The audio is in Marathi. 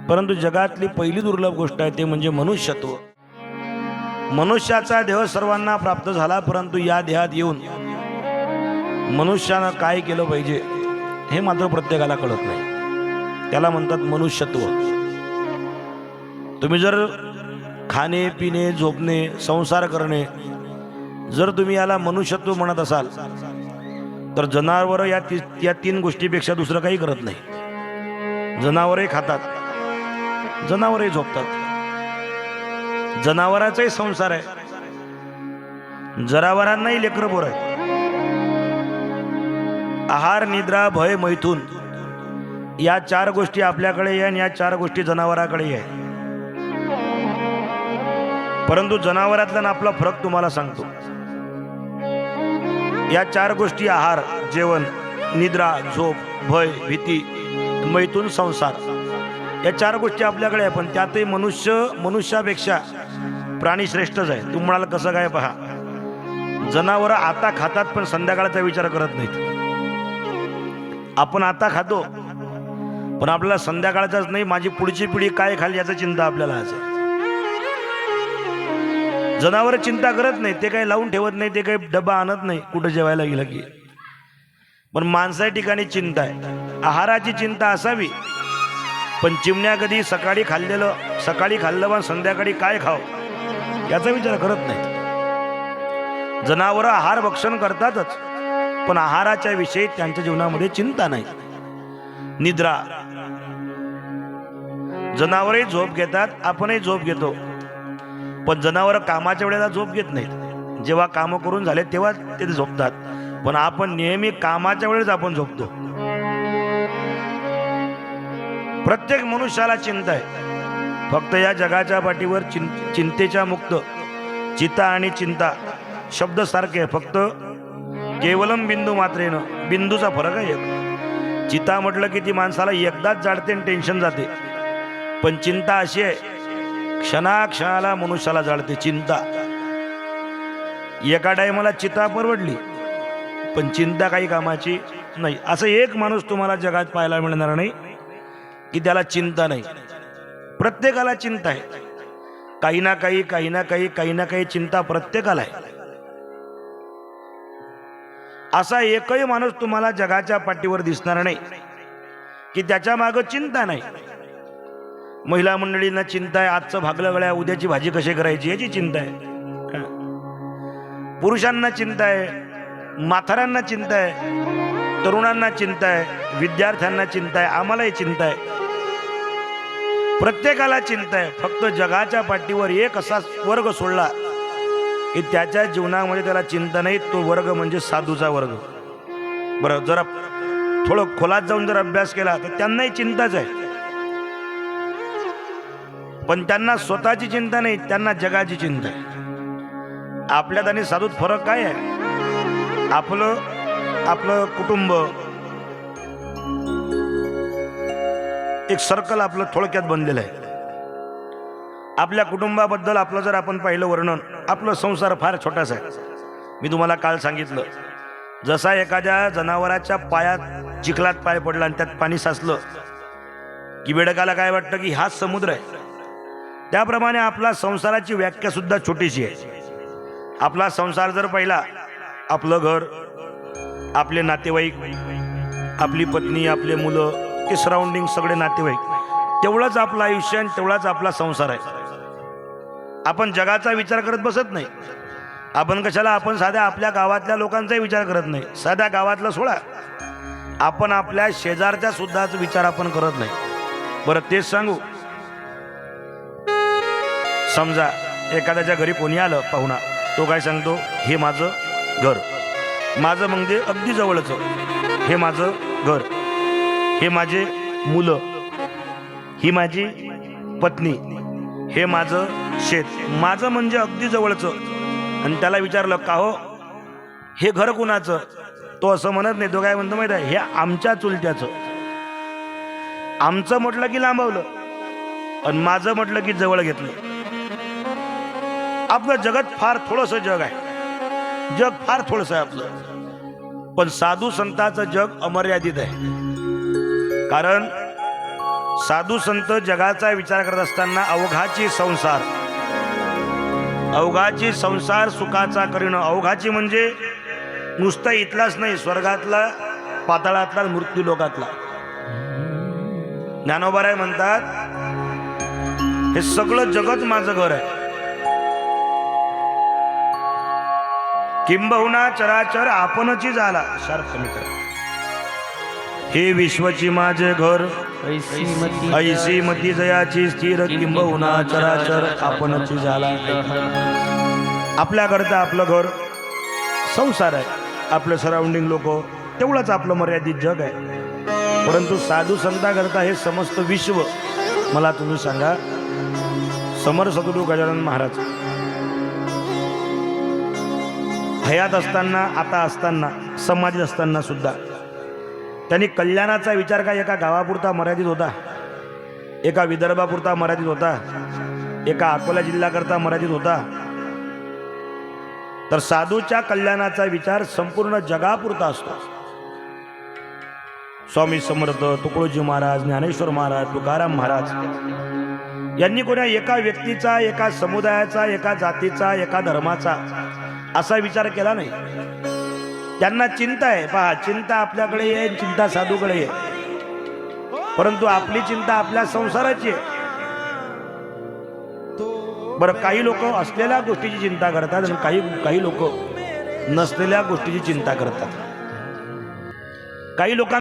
परंतु जगातली पहिली दुर्लभ गोष्ट आहे ते म्हणजे मनुष्यत्व. मनुष्याचा देह सर्वांना प्राप्त झाला, परंतु या देहात येऊन मनुष्यानं काय केलं पाहिजे हे मात्र प्रत्येकाला कळत नाही. त्याला म्हणतात मनुष्यत्व. तुम्ही जर खाणे पिणे झोपणे संसार करणे जर तुम्ही याला मनुष्यत्व म्हणत असाल तर जनावर या तीन गोष्टीपेक्षा दुसरं काही करत नाही. जनावरही खातात, जनावरही झोपतात, जनावरांचाही संसार आहे, जनावरांनाही लेकरं पोर आहे. आहार निद्रा भय मैथून या चार गोष्टी आपल्याकडे आहे आणि या चार गोष्टी जनावराकडे आहे. परंतु जनावरातला ना आपला फरक तुम्हाला सांगतो. या चार गोष्टी आहार जेवण निद्रा झोप भय भीती मैथून संसार या चार गोष्टी आपल्याकडे आहे. पण त्यातही मनुष्यापेक्षा प्राणी श्रेष्ठच आहे. तू म्हणाल कसं काय? पहा, जनावरं आता खातात पण संध्याकाळचा विचार करत नाहीत. आपण आता खातो पण आपल्याला संध्याकाळचाच नाही माझी पुढची पिढी काय खाली याची चिंता आपल्याला आहे. जनावर चिंता करत नाही, ते काही लावून ठेवत नाही, ते काही डबा आणत नाही कुठं जेवायला गेलं की. पण माणसाच्या ठिकाणी चिंता आहे. आहाराची चिंता असावी, पण चिमण्या कधी सकाळी खाल्लं पण संध्याकाळी काय खाव याचा विचार करत नाही. जनावरं आहार भक्षण करतातच, पण आहाराच्या विषयी त्यांच्या जीवनामध्ये चिंता नाही. निद्रा, जनावरही झोप घेतात, आपणही झोप घेतो, पण जनावर कामाच्या वेळेला झोप घेत नाहीत. जेव्हा काम करून झाले तेव्हा ते झोपतात, पण आपण नेहमी कामाच्या वेळेस आपण झोपतो. प्रत्येक मनुष्याला चिंता आहे. फक्त या जगाच्या पाठीवर चिंतेच्या मुक्त चिता आणि चिंता शब्द सारखे आहे, फक्त केवलम बिंदू मात्रेनं बिंदूचा फरक आहे. चिता म्हटलं की ती माणसाला एकदाच जाळते आणि टेन्शन जाते, पण चिंता अशी आहे क्षणाक्षणाला मनुष्याला जाळते. चिंता एका टायमाला चिता परवडली पण चिंता काही कामाची नाही. असं एक माणूस तुम्हाला जगात पाहायला मिळणार नाही की त्याला चिंता नाही. प्रत्येकाला चिंता आहे. काही ना काही चिंता प्रत्येकाला आहे. असा एकही माणूस तुम्हाला जगाच्या पाठीवर दिसणार नाही की त्याच्या मागं चिंता नाही. महिला मंडळींना चिंता आहे आजचं भागलं गळ्या उद्याची भाजी कशी करायची याची चिंता आहे. पुरुषांना चिंता आहे, म्हाताऱ्यांना चिंता आहे, तरुणांना चिंता आहे, विद्यार्थ्यांना चिंता आहे, आम्हालाही चिंता आहे. प्रत्येकाला चिंता आहे. फक्त जगाच्या पाठीवर एक असा वर्ग सोडला की त्याच्या जीवनामध्ये त्याला चिंता नाही. तो वर्ग म्हणजे साधूचा वर्ग. बरं, जरा थोडं खोलात जाऊन जर अभ्यास केला तर त्यांनाही चिंताच आहे, पण त्यांना स्वतःची चिंता नाही, त्यांना जगाची चिंता आहे. आपल्यात आणि साधूत फरक काय आहे? आपलं कुटुंब एक सर्कल आपलं थोडक्यात बनलेलं आहे. आपल्या कुटुंबाबद्दल आपलं जर आपण पाहिलं वर्णन, आपलं संसार फार छोटासा आहे. मी तुम्हाला काल सांगितलं, जसा एखाद्या जनावराच्या पायात चिखलात पाय पडला आणि त्यात पाणी साचलं की बेडकाला काय वाटतं की हाच समुद्र आहे, त्याप्रमाणे आपला संसाराची व्याख्या सुद्धा छोटीशी आहे. आपला संसार जर पाहिला, आपलं घर, आपले नातेवाईक, आपली पत्नी, आपले मुलं, ते सराउंडिंग सगळे नातेवाईक, तेवढंच आपलं आयुष्य आणि तेवढाच आपला संसार आहे. आपण जगाचा विचार करत बसत नाही. आपण कशाला, आपण साध्या आपल्या गावातल्या लोकांचाही विचार करत नाही. साध्या गावातला सोडा, आपण आपल्या शेजारच्या सुद्धाच विचार आपण करत नाही. बरं, तेच सांगू, समजा एखाद्याच्या घरी कोणी आलं पाहुणा, तो काय सांगतो, हे माझं घर, माझं म्हणजे अगदी जवळचं, हे माझं घर, हे माझे मुलं, ही माझी पत्नी, हे माझं शेत, माझं म्हणजे अगदी जवळचं. आणि त्याला विचारलं का हो हे घर कुणाचं, तो असं म्हणत नाही. तो काय म्हणतो माहिती आहे, हे आमच्या चुलत्याचं. आमचं म्हटलं की लांबवलं आणि माझं म्हटलं की जवळ घेतलं. आपलं जगत फार थोडंसं जग आहे, जग फार थोडंसं आहे आपलं. पण साधू संतांचं जग अमर्यादित आहे. कारण साधू संत जगाचा विचार करत असताना अवघाची संसार सुखाचा करीण. अवघाची म्हणजे नुसतं इथलाच नाही, स्वर्गातला, पाताळातला, मृत्यू लोकातला. ज्ञानोबाराय म्हणतात हे सगळं जगत माझं घर आहे. किंबहुना चराचर आपणची झाला. शार्प कमी करा. हे विश्वची माझे घर, ऐसी मती जयाची स्थिर, किंबहुना चराचर आपणची झाला. आपल्याकरता आपलं घर संसार आहे, आपलं सराउंडिंग लोक, तेवढंच आपलं मर्यादित जग आहे. परंतु साधू संतांकरता हे समस्त विश्व. मला तुम्ही सांगा, समर सद्गुरू गजानन महाराज हयात असताना, आता असताना, समाधीत असताना सुद्धा त्यांनी कल्याणाचा विचार काय एका गावापुरता मर्यादित होता, एका विदर्भापुरता मर्यादित होता, एका अकोला जिल्ह्याकरता मर्यादित होता, तर साधूच्या कल्याणाचा विचार संपूर्ण जगापुरता असतो. स्वामी समर्थ, तुकडोजी महाराज, ज्ञानेश्वर महाराज, तुकाराम महाराज यांनी कोणा एका व्यक्तीचा, एका समुदायाचा, एका जातीचा, एका धर्माचा असा विचार केला नाही. त्यांना चिंता आहे. पहा, चिंता आपल्याकडे आहे, चिंता साधूकडे आहे, परंतु आपली चिंता आपल्या संसाराची आहे. बरं, काही लोक असलेल्या गोष्टीची चिंता करतात आणि काही लोक नसलेल्या गोष्टीची चिंता करतात. काही लोकांना